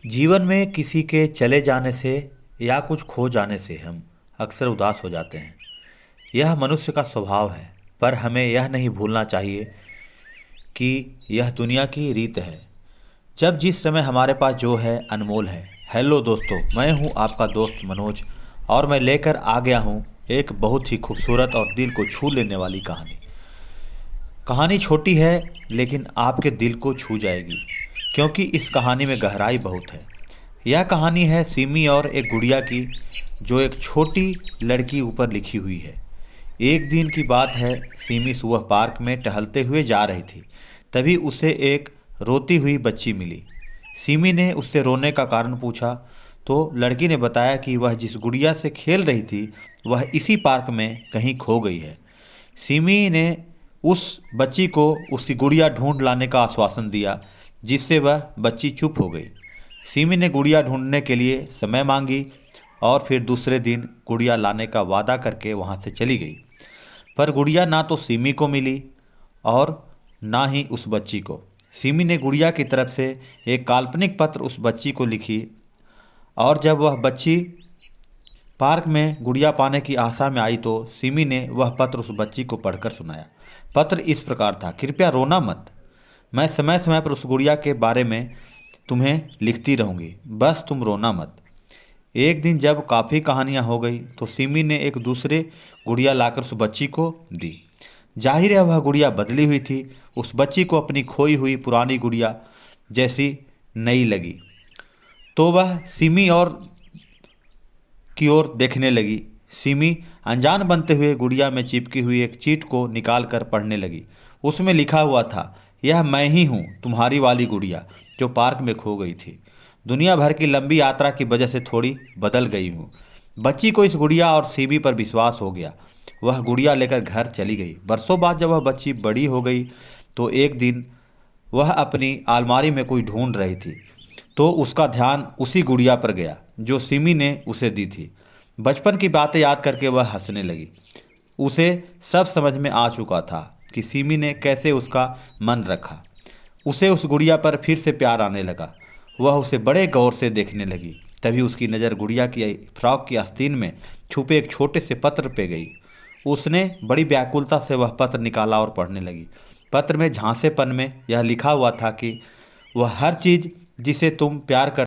जीवन में किसी के चले जाने से या कुछ खो जाने से हम अक्सर उदास हो जाते हैं। यह मनुष्य का स्वभाव है, पर हमें यह नहीं भूलना चाहिए कि यह दुनिया की रीत है। जब जिस समय हमारे पास जो है अनमोल है। हेलो दोस्तों, मैं हूं आपका दोस्त मनोज और मैं लेकर आ गया हूं एक बहुत ही खूबसूरत और दिल को छू लेने वाली कहानी। कहानी छोटी है लेकिन आपके दिल को छू जाएगी, क्योंकि इस कहानी में गहराई बहुत है। यह कहानी है सिमी और एक गुड़िया की, जो एक छोटी लड़की ऊपर लिखी हुई है। एक दिन की बात है, सिमी सुबह पार्क में टहलते हुए जा रही थी। तभी उसे एक रोती हुई बच्ची मिली। सिमी ने उससे रोने का कारण पूछा तो लड़की ने बताया कि वह जिस गुड़िया से खेल रही थी वह इसी पार्क में कहीं खो गई है। सिमी ने उस बच्ची को उसकी गुड़िया ढूंढ लाने का आश्वासन दिया, जिससे वह बच्ची चुप हो गई। सिमी ने गुड़िया ढूंढने के लिए समय मांगी और फिर दूसरे दिन गुड़िया लाने का वादा करके वहां से चली गई। पर गुड़िया ना तो सिमी को मिली और ना ही उस बच्ची को। सिमी ने गुड़िया की तरफ से एक काल्पनिक पत्र उस बच्ची को लिखी और जब वह बच्ची पार्क में गुड़िया पाने की आशा में आई तो सिमी ने वह पत्र उस बच्ची को पढ़कर सुनाया। पत्र इस प्रकार था: कृपया रोना मत, मैं समय समय पर उस गुड़िया के बारे में तुम्हें लिखती रहूंगी, बस तुम रोना मत। एक दिन जब काफ़ी कहानियां हो गई तो सिमी ने एक दूसरे गुड़िया लाकर उस बच्ची को दी। जाहिर है वह गुड़िया बदली हुई थी। उस बच्ची को अपनी खोई हुई पुरानी गुड़िया जैसी नई लगी, तो वह सिमी और की ओर देखने लगी। सिमी अनजान बनते हुए गुड़िया में चिपकी हुई एक चीट को निकाल कर पढ़ने लगी। उसमें लिखा हुआ था: यह मैं ही हूँ, तुम्हारी वाली गुड़िया जो पार्क में खो गई थी। दुनिया भर की लंबी यात्रा की वजह से थोड़ी बदल गई हूँ। बच्ची को इस गुड़िया और सिमी पर विश्वास हो गया। वह गुड़िया लेकर घर चली गई। बरसों बाद जब वह बच्ची बड़ी हो गई तो एक दिन वह अपनी अलमारी में कोई ढूंढ रही थी, तो उसका ध्यान उसी गुड़िया पर गया जो सिमी ने उसे दी थी। बचपन की बातें याद करके वह हंसने लगी। उसे सब समझ में आ चुका था कि सिमी ने कैसे उसका मन रखा। उसे उस गुड़िया पर फिर से प्यार आने लगा। वह उसे बड़े गौर से देखने लगी। तभी उसकी नज़र गुड़िया की फ्रॉक की आस्तीन में छुपे एक छोटे से पत्र पे गई। उसने बड़ी व्याकुलता से वह पत्र निकाला और पढ़ने लगी। पत्र में झांसेपन में यह लिखा हुआ था कि वह हर चीज़ जिसे तुम प्यार कर